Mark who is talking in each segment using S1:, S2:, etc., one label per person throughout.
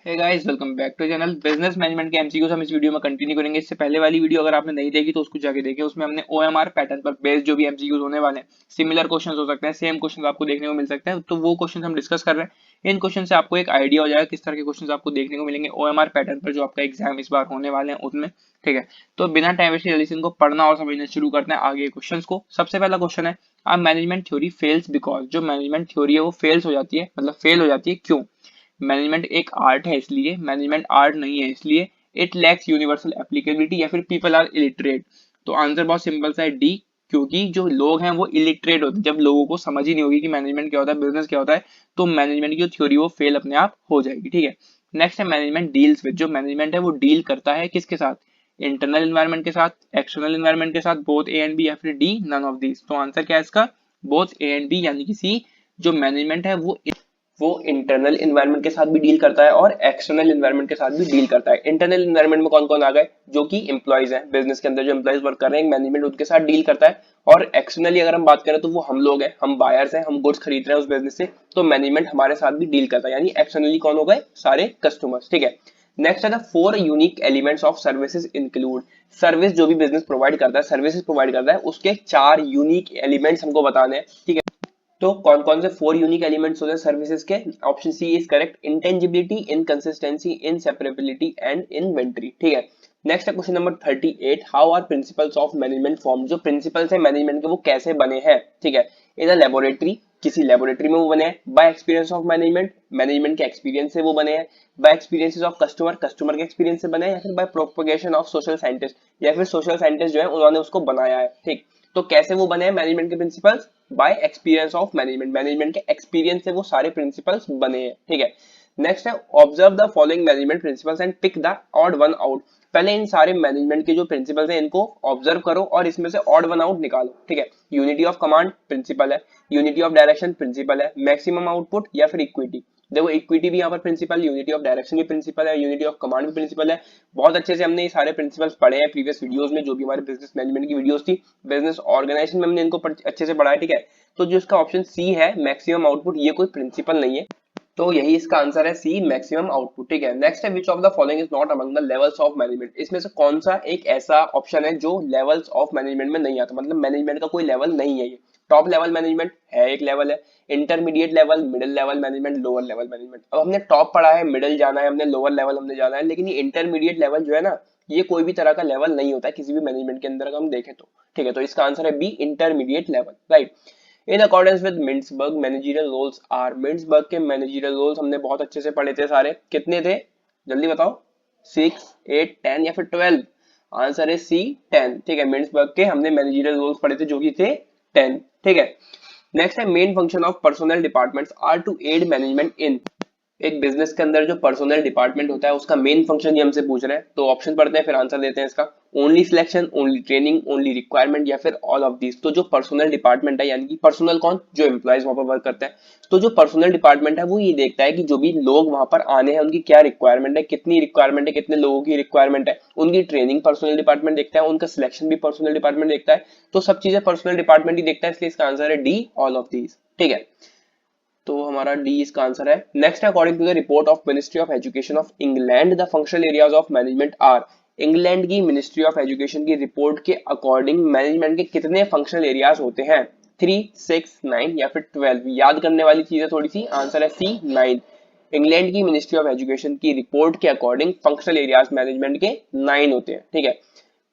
S1: Hey guys, welcome back to channel. Business management के MCQs हम इस वीडियो में कंटिन्यू करेंगे। इससे पहले वाली वीडियो अगर आपने नहीं देखी तो उसको जाके देखें। उसमें हमने ओएमआर पैटर्न पर बेस्ड जो भी एमसीक्यूज होने वाले हैं, सिमिलर क्वेश्चंस हो सकते हैं, सेम क्वेश्चंस आपको देखने को मिल सकते हैं, तो वो क्वेश्चंस हम डिस्कस कर रहे हैं। इन क्वेश्चन से आपको एक आइडिया हो जाएगा किस तरह के क्वेश्चन आपको देखने को मिलेंगे ओएमआर पैटर्न पर जो आपका एग्जाम इस बार होने वाले हैं उसमें। ठीक है, तो बिना टाइम वेस्ट जल्दी से इनको पढ़ना और समझना शुरू करते हैं आगे क्वेश्चंस को। सबसे पहला क्वेश्चन है, अब मैनेजमेंट थ्योरी फेल्स बिकॉज, जो मैनेजमेंट थ्योरी है वो फेल्स हो जाती है, मतलब फेल हो जाती है क्यों? मैनेजमेंट एक आर्ट है इसलिए, मैनेजमेंट आर्ट नहीं है इसलिए, इट लैक्स यूनिवर्सल एप्लीकेबिलिटी, या फिर पीपल आर इलिटरेट। तो आंसर बहुत सिंपल सा है डी, क्योंकि जो लोग हैं वो इलिटरेट होते हैं। जब लोगों को समझ ही नहीं होगी कि मैनेजमेंट क्या होता है, बिजनेस क्या होता है, तो मैनेजमेंट की जो थ्योरी वो फेल अपने आप हो जाएगी। ठीक है, नेक्स्ट है मैनेजमेंट डील्स विद, जो मैनेजमेंट है वो डील करता है किसके साथ? इंटरनल इन्वायरमेंट के साथ, एक्सटर्नल इन्वायरमेंट के साथ, बोथ ए एंड बी, या फिर डी नन ऑफ दीज। तो आंसर क्या है इसका? बोथ ए एंड बी, यानी कि सी। जो मैनेजमेंट है वो इंटरनल इन्वायरमेंट के साथ भी डील करता है और एक्सटर्नल इन्वायरमेंट के साथ भी डील करता है। इंटरनल इन्वायरमेंट में कौन कौन आ गए? जो कि एम्प्लॉइज हैं, बिजनेस के अंदर जो एम्प्लॉइज वर्क कर रहे हैं, मैनेजमेंट उनके साथ डील करता है। और एक्सटर्नली अगर हम बात करें तो वो हम लोग हैं, हम बायर्स हैं, हम गुड्स खरीद रहे हैं उस बिजनेस से, तो मैनेजमेंट हमारे साथ भी डील करता है। यानी एक्सटर्नली कौन हो गए? सारे कस्टमर्स। ठीक है, नेक्स्ट है the 4 unique elements of services include. Service जो भी बिजनेस प्रोवाइड करता है, सर्विसेज प्रोवाइड करता है, उसके 4 यूनिक एलिमेंट्स हमको बताने हैं। ठीक है, तो कौन कौन से 4 यूनिक एलिमेंट्स होते हैं सर्विसेज के? Option C is correct, intangibility, inconsistency, inseparability and inventory. ठीक है, नेक्स्ट है question number 38, how are principles of management form. जो प्रिंसिपल्स है मैनेजमेंट के वो कैसे बने हैं? ठीक है, इन अ लेबोरेटरी, किसी लेबोरेटरी में वो बने हैं, by experience of management, management के एक्सपीरियंस से वो बने हैं, by experiences of customer, customer के एक्सपीरियंस से बने हैं, या फिर by propagation of social scientist, या फिर सोशल साइंटिस्ट जो है उन्होंने उसको बनाया है। ठीक, तो कैसे वो बने हैं मैनेजमेंट के principles? Bye experience of management, management के एक्सपीरियंस से वो सारे प्रिंसिपल्स बने हैं। ठीक है, नेक्स्ट है observe the following management principles and pick the odd one out. पहले इन सारे मैनेजमेंट के जो प्रिंसिपल्स हैं इनको ऑब्जर्व करो और इसमें से ऑड वन आउट निकालो। ठीक है, यूनिटी ऑफ कमांड प्रिंसिपल है, यूनिटी ऑफ डायरेक्शन प्रिंसिपल है, मैक्सिमम आउटपुट या फिर इक्विटी। देखो इक्विटी भी यहाँ पर प्रिंसिपल, यूनिटी ऑफ डायरेक्शन भी प्रिंसिपल है, यूनिटी ऑफ कमांड भी प्रिंसिपल है। बहुत अच्छे से हमने ये सारे प्रिंसिपल्स पढ़े हैं प्रीवियस वीडियोस में, जो भी हमारे बिजनेस मैनेजमेंट की वीडियोस थी, बिजनेस ऑर्गेनाइजेशन में हमने इनको अच्छे से पढ़ा है। ठीक है, तो जो इसका ऑप्शन सी है मैक्सिमम आउटपुट, ये कोई प्रिंसिपल नहीं है, तो यही इसका आंसर है सी, मैक्सिमम आउटपुट। ठीक है, नेक्स्ट है which of the following is not among the levels of management. इसमें से कौन सा एक ऐसा ऑप्शन है जो लेवल्स ऑफ मैनेजमेंट में नहीं आता, मतलब मैनेजमेंट का कोई लेवल नहीं है ये। टॉप लेवल मैनेजमेंट है, एक लेवल है, intermediate level, middle level management, lower level management. अब हमने टॉप पढ़ा है, मिडिल जाना है हमने, लोअर लेवल हमने जाना है, लेकिन ये इंटरमीडिएट लेवल जो है ना, ये कोई भी तरह का लेवल नहीं होता है किसी भी मैनेजमेंट के अंदर अगर हम देखें तो। ठीक है, तो इसका आंसर है B, intermediate level, right. In accordance with Mintzberg managerial roles are, Mintzberg के मैनेजरियल रोल्स हमने बहुत अच्छे से पढ़े थे सारे, कितने थे जल्दी बताओ? 6, 8, 10 या फिर 12? आंसर है सी, 10। ठीक है, मिंट्सबर्ग के हमने मैनेजरियल रोल्स पढ़े थे जो कि थे 10। ठीक है, नेक्स्ट है main function of personal departments are to aid management in. एक बिजनेस के अंदर जो पर्सनल डिपार्टमेंट होता है उसका मेन फंक्शन ये हमसे पूछ रहे हैं, तो ऑप्शन पढ़ते हैं फिर आंसर देते हैं इसका। Only selection, only training, only requirement, या फिर ऑल ऑफ दिस। तो जो पर्सनल डिपार्टमेंट है, यानी कि पर्सनल कौन? जो एम्प्लॉइज वहां पर वर्क करते हैं, तो जो पर्सनल डिपार्टमेंट है वो ये देखता है कि जो भी लोग वहां पर आने हैं उनकी क्या रिक्वायरमेंट है, कितनी रिक्वायरमेंट है, कितने लोगों की रिक्वायरमेंट है, उनकी ट्रेनिंग पर्सनल डिपार्टमेंट देखता है, उनका सिलेक्शन भी पर्सनल डिपार्टमेंट देखता है। तो सब चीजें पर्सनल डिपार्टमेंट ही देखता है, इसलिए इसका आंसर है डी, ऑल ऑफ दीज। ठीक है, तो हमारा डी इसका आंसर है। Next, according to the report of ministry of education of England, the functional areas of management are. England की मिनिस्ट्री ऑफ एजुकेशन की रिपोर्ट के अकॉर्डिंग मैनेजमेंट के कितने फंक्शनल एरियाज होते हैं? 3, 6, 9 या फिर 12? याद करने वाली चीज है थोड़ी सी, आंसर है सी, 9। इंग्लैंड की मिनिस्ट्री ऑफ एजुकेशन की रिपोर्ट के अकॉर्डिंग फंक्शनल एरियाज मैनेजमेंट के 9 होते हैं। ठीक है,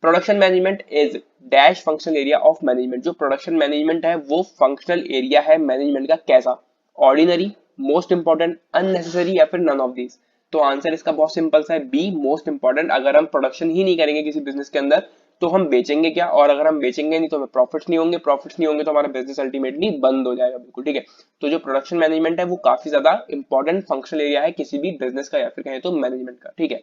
S1: production management is dash functional area of management. जो प्रोडक्शन मैनेजमेंट है वो फंक्शनल एरिया है मैनेजमेंट का, कैसा? ऑर्डिनरी, मोस्ट इंपॉर्टेंट, अननेसेसरी, या फिर नन ऑफ दीज? तो आंसर इसका बहुत सिंपल सा है बी, मोस्ट इंपॉर्टेंट। अगर हम प्रोडक्शन ही नहीं करेंगे किसी बिजनेस के अंदर तो हम बेचेंगे क्या, और अगर हम बेचेंगे नहीं तो हमें प्रॉफिट्स नहीं होंगे, प्रॉफिट्स नहीं होंगे तो हमारा बिजनेस अल्टीमेटली बंद हो जाएगा बिल्कुल। ठीक है, तो जो प्रोडक्शन मैनेजमेंट है वो काफी ज्यादा इंपॉर्टेंट फंक्शनल एरिया है किसी भी बिजनेस का, या फिर कहें तो मैनेजमेंट का। ठीक है,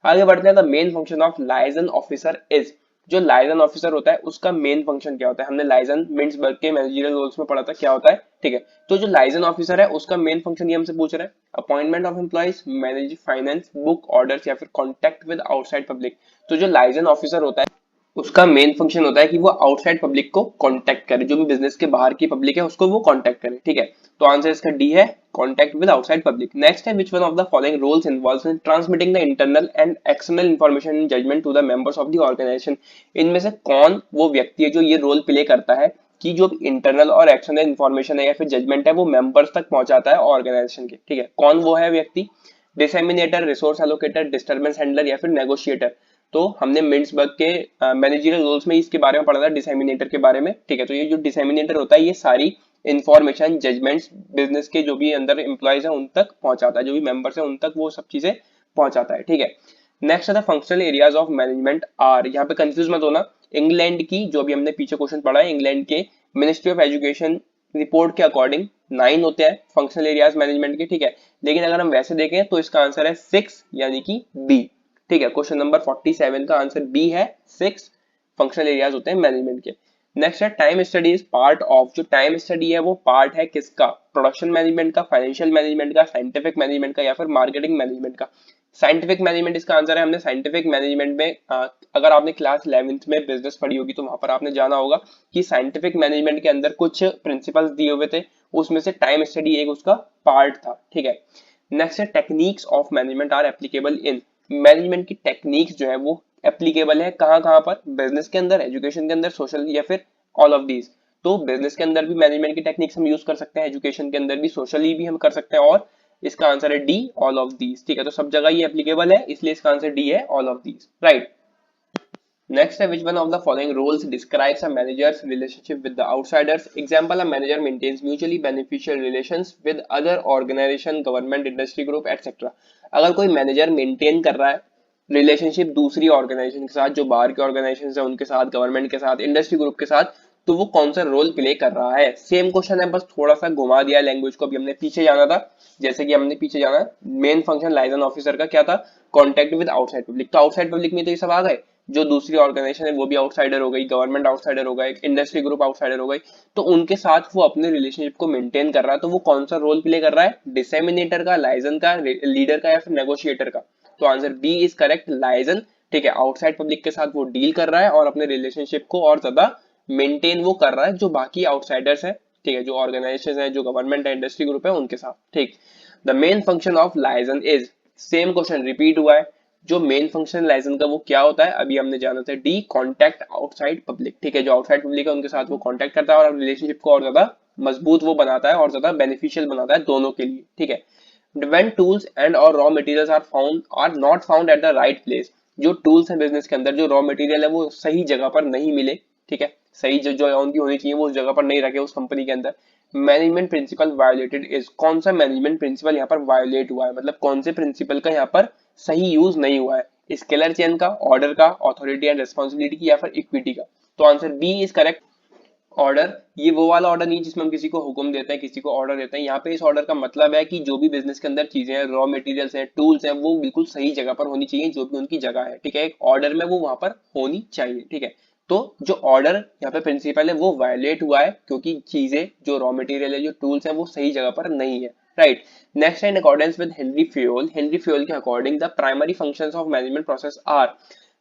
S1: आगे बढ़ते हैं। The main function of liaison officer is. जो लाइजन ऑफिसर होता है उसका मेन फंक्शन क्या होता है? हमने लाइजन मिंट्सबर्ग के मैनेजरियल रोल्स में पढ़ा था क्या होता है। ठीक है, तो जो लाइजन ऑफिसर है उसका मेन फंक्शन ये हमसे पूछ रहा है, appointment of employees, manage finance, book orders, या फिर कॉन्टेक्ट विद आउटसाइड पब्लिक। तो जो लाइजन ऑफिसर होता है
S2: उसका मेन फंक्शन होता है कि वो आउटसाइड पब्लिक को कांटेक्ट करे, जो भी बिजनेस के बाहर की पब्लिक है उसको वो कांटेक्ट करे, ठीक है। तो आंसर इसका डी है, contact with outside public. Next है, which one of the following roles involves in transmitting the internal and external information in judgement to the members of the organisation. इनमें से कौन वो व्यक्ति है जो ये रोल प्ले करता है कि जो इंटरनल और एक्सटर्नल इंफॉर्मेशन है या फिर जजमेंट है वो मेंबर्स तक पहुंचाता है ऑर्गेनाइजेशन के, ठीक है। कौन वो है व्यक्ति? डिसेमिनेटर, रिसोर्स एलोकेटर, डिस्टर्बेंस हैंडलर या फिर नेगोशिएटर। तो हमने मिंट्सबर्ग के मैनेजरियल रोल्स में इसके बारे में पढ़ा था, डिसेमिनेटर के बारे में, ठीक है। तो ये जो डिसेमिनेटर होता है ये सारी इंफॉर्मेशन, जजमेंट्स बिजनेस के जो भी अंदर एम्प्लॉयज है उन तक पहुंचाता है, जो भी मेंबर्स है उन तक वो सब चीजें पहुंचाता है, ठीक है। नेक्स्ट है the functional areas of management are, यहाँ पे कंफ्यूज मत होना। इंग्लैंड की जो भी हमने पीछे क्वेश्चन पढ़ा है, इंग्लैंड के मिनिस्ट्री ऑफ एजुकेशन रिपोर्ट के अकॉर्डिंग 9 होते हैं फंक्शनल एरियाज मैनेजमेंट के, ठीक है। लेकिन अगर हम वैसे देखें तो इसका आंसर है 6 यानी कि बी, ठीक है। क्वेश्चन नंबर 47 का आंसर बी है, 6 फंक्शनल एरियाज होते हैं मैनेजमेंट के। नेक्स्ट है, time study is part of, जो टाइम स्टडी है वो पार्ट है किसका? प्रोडक्शन मैनेजमेंट का, फाइनेंशियल मैनेजमेंट का, साइंटिफिक मैनेजमेंट का या फिर मार्केटिंग मैनेजमेंट का। साइंटिफिक मैनेजमेंट इसका आंसर है। हमने साइंटिफिक मैनेजमेंट में अगर आपने क्लास 11th में बिजनेस पढ़ी होगी तो वहां पर आपने जाना होगा कि साइंटिफिक मैनेजमेंट के अंदर कुछ प्रिंसिपल्स दिए हुए थे, उसमें से टाइम स्टडी एक उसका पार्ट था, ठीक है। नेक्स्ट है, techniques of management are applicable in, management की टेक्निक्स जो है वो एप्लीकेबल है कहाँ कहाँ पर? बिजनेस के अंदर, एजुकेशन के अंदर, सोशल या फिर ऑल ऑफ दीज। तो बिजनेस के अंदर भी मैनेजमेंट की टेक्निक्स हम यूज कर सकते हैं, एजुकेशन के अंदर भी, सोशली भी हम कर सकते हैं, और इसका आंसर है डी, ऑल ऑफ दीज, ठीक है। तो सब जगह ये एप्लीकेबल है, इसलिए इसका आंसर डी है, all of these, right. Next, which one of the following roles describes a manager's relationship with the outsiders? Example, a manager maintains mutually beneficial relations with other organization, government, industry group, etc. अगर कोई manager maintain कर रहा है relationship दूसरी organisation के साथ, जो बाहर के ऑर्गेनाइजेशन है उनके साथ, गवर्नमेंट के साथ, इंडस्ट्री ग्रुप के साथ, तो वो कौन सा रोल प्ले कर रहा है? सेम क्वेश्चन है, बस थोड़ा सा घुमा दिया लैंग्वेज को। अभी हमने पीछे जाना था, जैसे कि हमने पीछे जाना, मेन फंक्शन लाइजन ऑफिसर का क्या था? Contact with outside public. तो आउटसाइड पब्लिक में तो ये सब आ गए, जो दूसरी ऑर्गेनाइजेशन है वो भी आउटसाइडर हो गई, गवर्नमेंट आउटसाइडर हो गए, इंडस्ट्री ग्रुप आउटसाइडर हो गई, तो उनके साथ वो अपने रिलेशनशिप को मेंटेन कर रहा है। तो वो कौन सा रोल प्ले कर रहा है? डिसेमिनेटर का, लाइजन का, लीडर का या फिर नेगोशिएटर का? तो answer B is correct, liaison, ठीक है। आउटसाइड पब्लिक के साथ वो डील कर रहा है और अपने रिलेशनशिप को और ज्यादा मेंटेन वो कर रहा है जो बाकी आउटसाइडर्स है, ठीक है, जो ऑर्गेनाइजेशन है, जो गवर्नमेंट है, इंडस्ट्री ग्रुप है, उनके साथ, ठीक। The main function of liaison is, same question repeat हुआ है, जो मेन फंक्शन लाइजन का वो क्या होता है? अभी हमने जाना था, डी, कॉन्टैक्ट आउटसाइड पब्लिक, ठीक है। जो आउटसाइड पब्लिक है उनके साथ वो कॉन्टैक्ट करता है और रिलेशनशिप को और ज्यादा मजबूत वो बनाता है और ज्यादा बेनिफिशियल बनाता है दोनों के लिए, ठीक है। when tools and or raw materials are not found at the right place, जो टूल्स हैं बिजनेस के अंदर, जो रॉ मटेरियल है वो सही जगह पर नहीं मिले, ठीक है, सही जो उनकी होनी चाहिए वो उस जगह पर नहीं रखे उस कंपनी के अंदर, मैनेजमेंट प्रिंसिपल वायोलेटेड इज, कौन सा मैनेजमेंट प्रिंसिपल यहाँ पर वायोलेट हुआ है, मतलब कौन से प्रिंसिपल का यहाँ पर सही यूज नहीं हुआ है? स्केलर चेन का, ऑर्डर का, अथॉरिटी एंड रेस्पॉन्सिबिलिटी की या फिर इक्विटी का? तो answer B is correct, order. ये वो वाला ऑर्डर नहीं जिसमें हम किसी को हुक्म देते हैं, किसी को ऑर्डर देते हैं। यहाँ पे इस ऑर्डर का मतलब है कि जो भी बिजनेस के अंदर चीजें हैं, रॉ मटेरियल्स हैं, टूल्स हैं, वो बिल्कुल सही जगह पर होनी चाहिए, जो भी उनकी जगह है, ठीक है। एक ऑर्डर में वो वहां पर होनी चाहिए, ठीक है। तो जो ऑर्डर यहाँ पे प्रिंसिपल है वो वायलेट हुआ है, क्योंकि चीजें जो रॉ मटेरियल है, जो टूल्स है, वो सही जगह पर नहीं है, right. Next, in accordance with Henry Fayol, Henry Fayol के according the primary functions of management process are,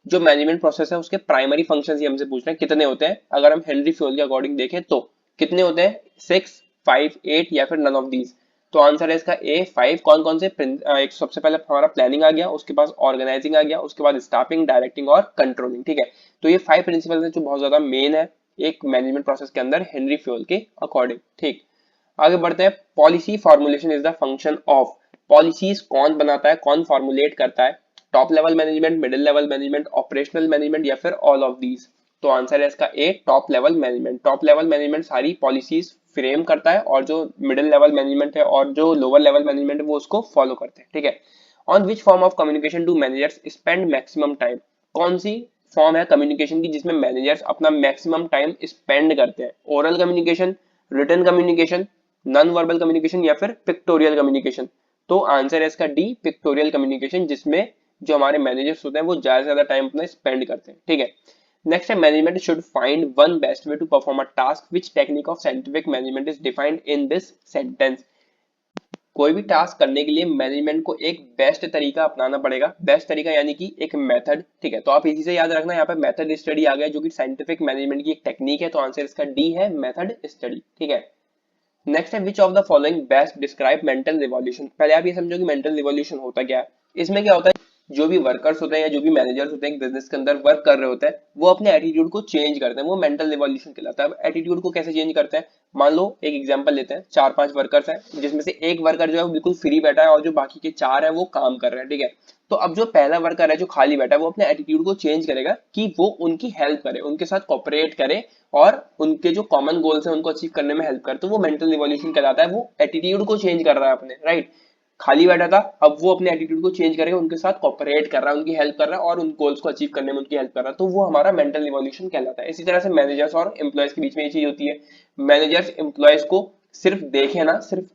S2: जो मैनेजमेंट प्रोसेस है उसके प्राइमरी फंक्शंस ही हमसे पूछ रहे हैं कितने होते हैं। अगर हम हेनरी फ्यूल के अकॉर्डिंग देखें तो कितने होते हैं? 6, 5, 8 या फिर नन ऑफ दीज? तो आंसर है इसका ए, 5। कौन कौन से? एक सबसे पहले हमारा प्लानिंग आ गया, उसके पास ऑर्गेनाइजिंग आ गया, उसके बाद स्टाफिंग, डायरेक्टिंग और कंट्रोलिंग, ठीक है। तो ये 5 प्रिंसिपल्स हैं जो बहुत ज्यादा मेन है एक मैनेजमेंट प्रोसेस के अंदर हेनरी फ्यूल के अकॉर्डिंग, ठीक। आगे बढ़ते हैं, policy formulation is the function of, policies कौन बनाता है, कौन फॉर्मुलेट करता है? Top level management, middle level management, operational management या फिर ऑल ऑफ दीज? तो आंसर है इसका A, top level management. Top level management सारी पॉलिसीज फ्रेम करता है और जो मिडिल लेवल मैनेजमेंट है और जो लोअर लेवल मैनेजमेंट है वो उसको फॉलो करते हैं, ठीक है। On which form of communication do managers spend maximum time, कौन सी फॉर्म है कम्युनिकेशन की जिसमें मैनेजर्स अपना मैक्सिमम टाइम स्पेंड करते हैं? Oral communication, written communication, non verbal communication या फिर पिक्टोरियल कम्युनिकेशन? तो आंसर है इसका डी, पिक्टोरियल कम्युनिकेशन, जिसमें जो हमारे मैनेजर्स होते हैं वो ज्यादा से ज्यादा टाइम अपना स्पेंड करते हैं, ठीक है। नेक्स्ट है, management should find one best way to perform a task, which technique of scientific management is defined in this sentence? कोई भी टास्क करने के लिए मैनेजमेंट को एक बेस्ट तरीका अपनाना पड़ेगा। बेस्ट तरीका यानी कि एक मेथड, ठीक है। तो आप इसी से याद रखना, यहाँ पे मेथड स्टडी आ गया जो कि साइंटिफिक मैनेजमेंट की एक टेक्निक है। तो आंसर इसका डी है, मेथड स्टडी, ठीक है। नेक्स्ट है which of the following best describe mental revolution. पहले आप ये समझो कि मेंटल रिवॉल्यूशन होता क्या है। इसमें क्या होता है, जो भी वर्कर्स होते हैं या जो भी मैनेजर्स होते हैं बिजनेस के अंदर वर्क कर रहे होते हैं, वो अपने एटीट्यूड को चेंज करते हैं, वो मेंटल रिवॉल्यूशन कहलाता है। अब एटीट्यूड को कैसे चेंज करते हैं, मान लो एक एग्जांपल लेते हैं, 4-5 वर्कर्स हैं जिसमें से एक वर्कर जो है वो बिल्कुल फ्री बैठा है और जो बाकी के 4 है वो काम कर रहे हैं, ठीक है। तो अब जो पहला वर्कर है जो खाली बैठा है वो अपने एटीट्यूड को चेंज करेगा कि वो उनकी हेल्प करे, उनके साथ कोऑपरेट करे और उनके जो कॉमन गोल्स है उनको अचीव करने में हेल्प करे। तो वो मेंटल रिवॉल्यूशन कहलाता है, वो एटीट्यूड को चेंज कर रहा है अपने, राइट। खाली बैठा था, अब वो अपने एटीट्यूड को चेंज करेगा, उनके साथ कोऑपरेट कर रहा है, उनकी हेल्प कर रहा है और उन गोल्स को अचीव करने में उनकी हेल्प कर रहा है। तो वो हमारा मेंटल रिवॉल्यूशन कहलाता है। इसी तरह से मैनेजर्स और एम्प्लॉयज के बीच में ये चीज होती है। मैनेजर्स एम्प्लॉयज को सिर्फ देखे ना, सिर्फ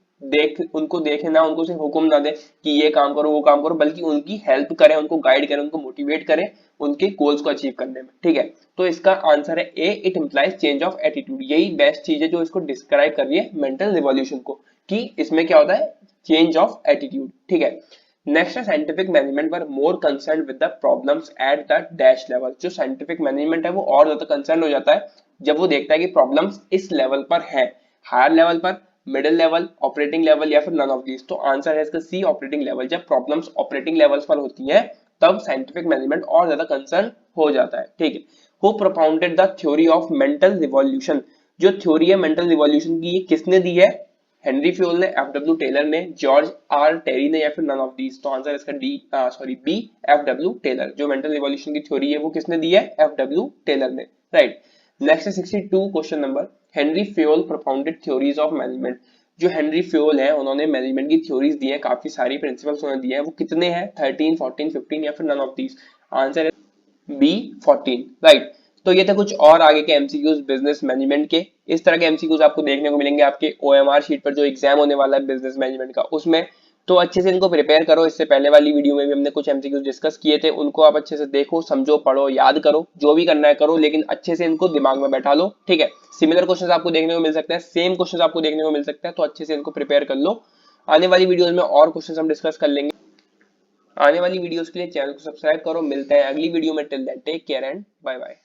S2: उनको देखे ना, उनको सिर्फ हुक्म ना दे कि ये काम करो वो काम करो, बल्कि उनकी हेल्प करे, उनको गाइड करे, उनको मोटिवेट करे उनके गोल्स को अचीव करने में, ठीक है। तो इसका आंसर है A, it implies change of attitude. यही बेस्ट चीज है जो इसको डिस्क्राइब कर रही है मेंटल रिवॉल्यूशन को, कि इसमें क्या होता है, चेंज ऑफ एटीट्यूड, ठीक है। नेक्स्ट है scientific management were more concern with the problems at the dash level. जो साइंटिफिक मैनेजमेंट है वो और ज्यादा कंसर्न हो जाता है जब वो देखता है कि प्रॉब्लम्स इस लेवल पर है, हायर लेवल पर, मिडिल लेवल, ऑपरेटिंग लेवल या फिर नन ऑफ दीज। तो आंसर है इसका सी, ऑपरेटिंग लेवल। जब प्रॉब्लम्स ऑपरेटिंग लेवल्स पर होती हैं तब साइंटिफिक मैनेजमेंट और ज्यादा कंसर्न हो जाता है, ठीक है। Who propounded the theory of mental revolution. जो थ्योरी है मेंटल रिवॉल्यूशन की, ये किसने दी है, हेनरी फ्यूल ने, एफ.डब्ल्यू. टेलर ने, जॉर्ज आर टेरी ने या फिर नन ऑफ दीज। तो आंसर इसका बी, एफ.डब्ल्यू. टेलर। जो मेंटल रिवॉल्यूशन की थ्योरी है वो किसने दी है, एफ.डब्ल्यू. टेलर ने, राइट। नेक्स्ट है 62 question number, Henry fuel propounded theories of management. जो हेनरी फ्यूल है उन्होंने मैनेजमेंट की थ्योरीज दी है, काफी सारी प्रिंसिपल्स उन्होंने दिए हैं। वो कितने हैं, 13, 14, 15 या फिर नन ऑफ दीज। आंसर है बी, 14, राइट। तो ये थे कुछ और आगे के एमसीक्यूज बिजनेस मैनेजमेंट के। इस तरह के एमसीक्यूज आपको देखने को मिलेंगे आपके ओएमआर शीट पर जो एग्जाम होने वाला है बिजनेस मैनेजमेंट का, उसमें। तो अच्छे से इनको प्रिपेयर करो। इससे पहले वाली वीडियो में भी हमने कुछ एमसीक्यूज डिस्कस किए थे, उनको आप अच्छे से देखो, समझो, पढ़ो, याद करो, जो भी करना है करो, लेकिन अच्छे से इनको दिमाग में बैठा लो, ठीक है। सिमिलर क्वेश्चन आपको देखने को मिल सकते हैं, सेम क्वेश्चन आपको देखने को मिल सकते हैं, तो अच्छे से इनको प्रिपेयर कर लो। आने वाली वीडियोज में और क्वेश्चन हम डिस्कस कर लेंगे। आने वाली वीडियोस के लिए चैनल को सब्सक्राइब करो। मिलते हैं अगली वीडियो में, till then take care and bye bye.